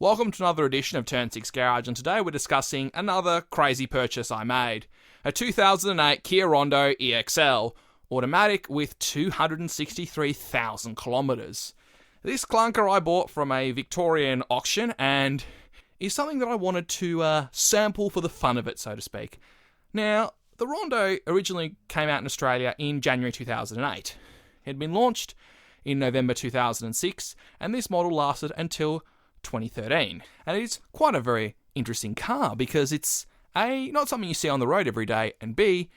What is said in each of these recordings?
Welcome to another edition of Turn 6 Garage, and today we're discussing another crazy purchase I made. A 2008 Kia Rondo EX-L, automatic with 263,000 kilometres. This clunker I bought from a Victorian auction and is something that I wanted to sample for the fun of it, so to speak. Now, the Rondo originally came out in Australia in January 2008. It had been launched in November 2006, and this model lasted until 2013. And it is quite a very interesting car because it's A, not something you see on the road every day, and B,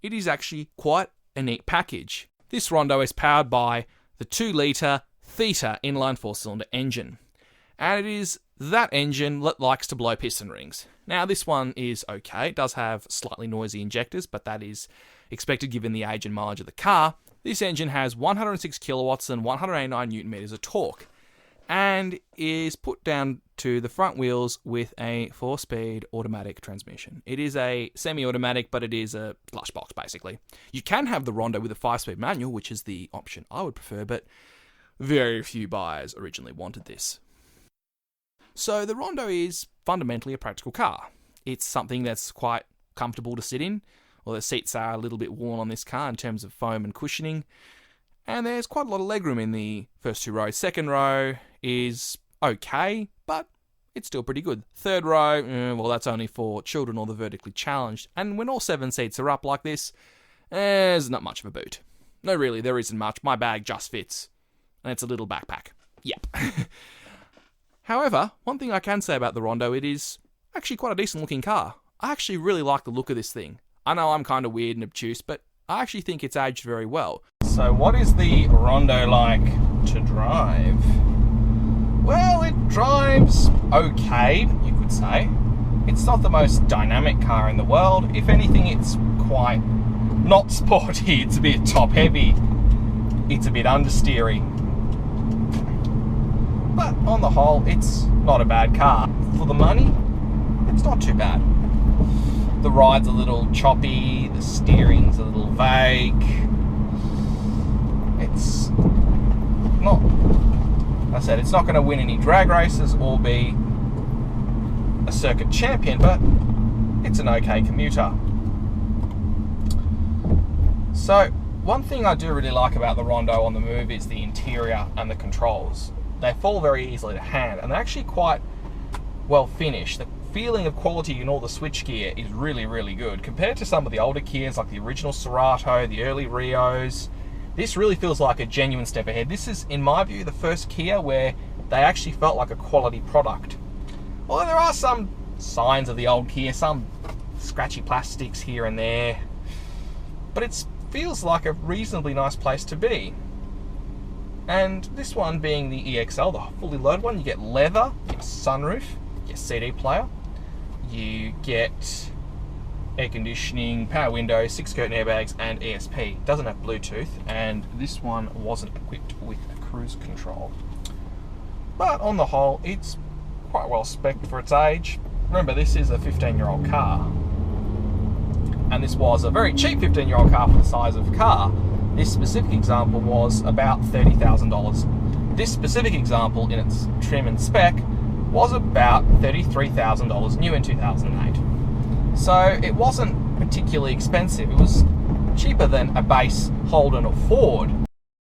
it is actually quite a neat package. This Rondo is powered by the 2-litre Theta inline 4-cylinder engine. And it is that engine that likes to blow piston rings. Now, this one is okay. It does have slightly noisy injectors, but that is expected given the age and mileage of the car. This engine has 106 kilowatts and 189 newton meters of torque, and is put down to the front wheels with a 4-speed automatic transmission. It is a semi-automatic, but it is a slush box, basically. You can have the Rondo with a 5-speed manual, which is the option I would prefer, but very few buyers originally wanted this. So the Rondo is fundamentally a practical car. It's something that's quite comfortable to sit in, or the seats are a little bit worn on this car in terms of foam and cushioning. And there's quite a lot of legroom in the first 2 rows. Second row is okay, but it's still pretty good. Third row, well, that's only for children or the vertically challenged. And when all 7 seats are up like this, there's not much of a boot. No, really, there isn't much. My bag just fits. And it's a little backpack. Yep. However, one thing I can say about the Rondo, it is actually quite a decent looking car. I actually really like the look of this thing. I know I'm kind of weird and obtuse, but I actually think it's aged very well. So what is the Rondo like to drive? Well, it drives okay, you could say. It's not the most dynamic car in the world. If anything, it's quite not sporty. It's a bit top heavy. It's a bit understeery. But on the whole, it's not a bad car. For the money, it's not too bad. The ride's a little choppy, the steering's a little vague. It's not, I said, it's not going to win any drag races or be a circuit champion, but it's an okay commuter. So, one thing I do really like about the Rondo on the move is the interior and the controls. They fall very easily to hand, and they're actually quite well finished. The feeling of quality in all the switchgear is really, really good. Compared to some of the older Kias, like the original Cerato, the early Rios, this really feels like a genuine step ahead. This is, in my view, the first Kia where they actually felt like a quality product. Although there are some signs of the old Kia, some scratchy plastics here and there, but it feels like a reasonably nice place to be. And this one being the EX-L, the fully loaded one, you get leather, you get a sunroof, you get a CD player, you get air conditioning, power windows, 6 curtain airbags, and ESP. Doesn't have Bluetooth, and this one wasn't equipped with a cruise control. But on the whole, it's quite well spec'd for its age. Remember, this is a 15-year-old car, and this was a very cheap 15-year-old car for the size of car. This specific example was about $30,000. This specific example, in its trim and spec, was about $33,000 new in 2008. So it wasn't particularly expensive. It was cheaper than a base Holden or Ford.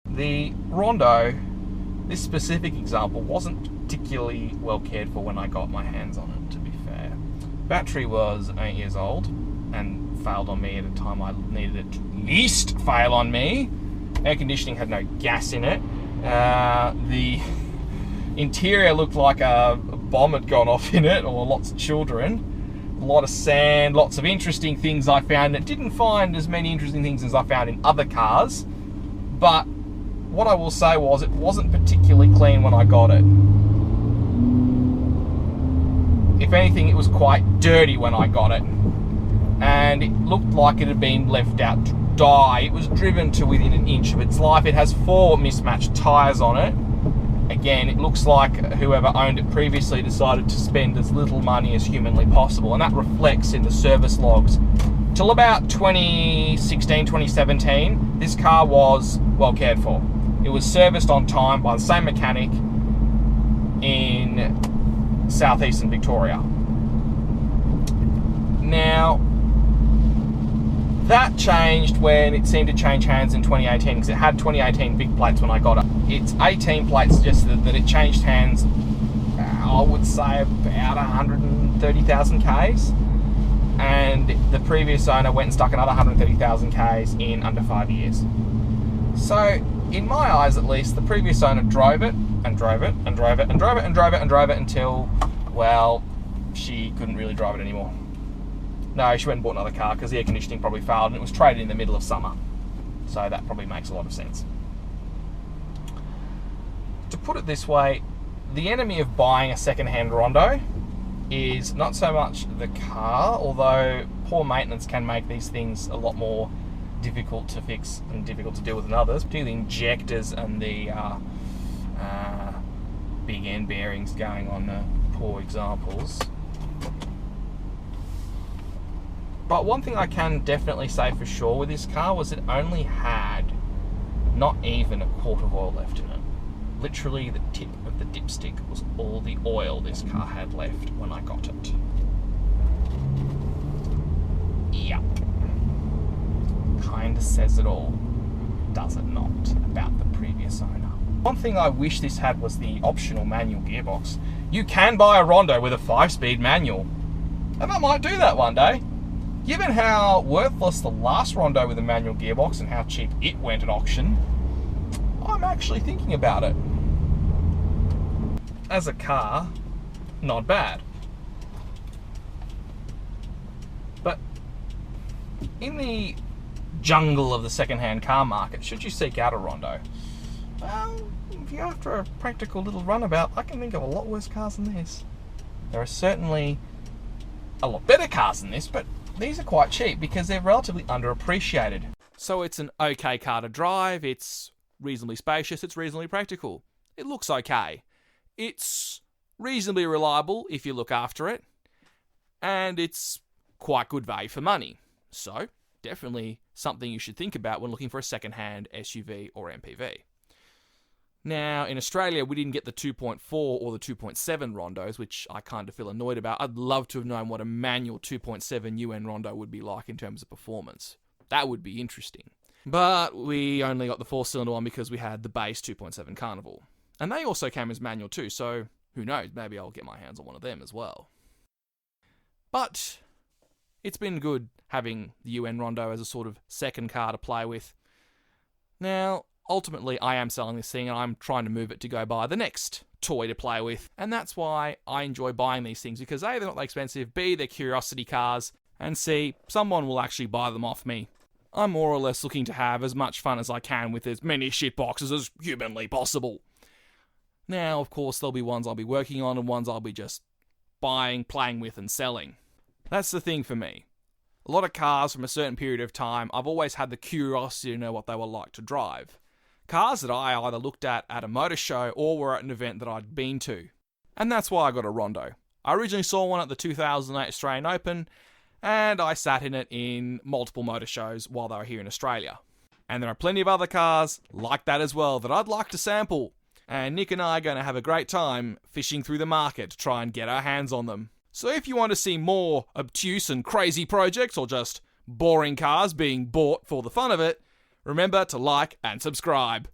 The Rondo, this specific example, wasn't particularly well cared for when I got my hands on it, to be fair. Battery was 8 years old and failed on me at a time I needed it to least fail on me. Air conditioning had no gas in it. The interior looked like a bomb had gone off in it, or lots of children. A lot of sand, lots of interesting things I found. It didn't find as many interesting things as I found in other cars, but what I will say was it wasn't particularly clean when I got it. If anything, it was quite dirty when I got it, and it looked like it had been left out to die. It was driven to within an inch of its life. It has 4 mismatched tyres on it. Again, it looks like whoever owned it previously decided to spend as little money as humanly possible, and that reflects in the service logs. Till about 2016, 2017, this car was well cared for. It was serviced on time by the same mechanic in southeastern Victoria. Now, that changed when it seemed to change hands in 2018, because it had 2018 big plates when I got it. Its 18 plate suggested that it changed hands, I would say about 130,000 Ks, and the previous owner went and stuck another 130,000 Ks in under 5 years. So, in my eyes at least, the previous owner drove it, and drove it, and drove it, and drove it, and drove it, and drove it until, well, she couldn't really drive it anymore. No, she went and bought another car because the air conditioning probably failed, and it was traded in the middle of summer. So that probably makes a lot of sense. To put it this way, the enemy of buying a second-hand Rondo is not so much the car, although poor maintenance can make these things a lot more difficult to fix and difficult to deal with than others, particularly the injectors and the big end bearings going on poor examples. But one thing I can definitely say for sure with this car was it only had not even a quart of oil left in it. Literally the tip of the dipstick was all the oil this car had left when I got it. Yup. Kinda says it all, does it not, about the previous owner. One thing I wish this had was the optional manual gearbox. You can buy a Rondo with a 5-speed manual, and I might do that one day. Given how worthless the last Rondo with a manual gearbox and how cheap it went at auction, I'm actually thinking about it. As a car, not bad. But in the jungle of the second-hand car market, should you seek out a Rondo, well, if you're after a practical little runabout, I can think of a lot worse cars than this. There are certainly a lot better cars than this, but these are quite cheap because they're relatively underappreciated. So it's an okay car to drive, it's reasonably spacious, it's reasonably practical. It looks okay. It's reasonably reliable if you look after it, and it's quite good value for money. So, definitely something you should think about when looking for a second-hand SUV or MPV. Now, in Australia, we didn't get the 2.4 or the 2.7 Rondos, which I kind of feel annoyed about. I'd love to have known what a manual 2.7 UN Rondo would be like in terms of performance. That would be interesting. But we only got the 4-cylinder one because we had the base 2.7 Carnival. And they also came as manual too, so who knows, maybe I'll get my hands on one of them as well. But it's been good having the UN Rondo as a sort of second car to play with. Now, ultimately, I am selling this thing and I'm trying to move it to go buy the next toy to play with. And that's why I enjoy buying these things, because A, they're not that expensive, B, they're curiosity cars, and C, someone will actually buy them off me. I'm more or less looking to have as much fun as I can with as many shitboxes as humanly possible. Now, of course, there'll be ones I'll be working on and ones I'll be just buying, playing with and selling. That's the thing for me. A lot of cars from a certain period of time, I've always had the curiosity to know what they were like to drive. Cars that I either looked at a motor show or were at an event that I'd been to. And that's why I got a Rondo. I originally saw one at the 2008 Australian Open, and I sat in it in multiple motor shows while they were here in Australia. And there are plenty of other cars like that as well that I'd like to sample. And Nick and I are going to have a great time fishing through the market to try and get our hands on them. So if you want to see more obtuse and crazy projects or just boring cars being bought for the fun of it, remember to like and subscribe.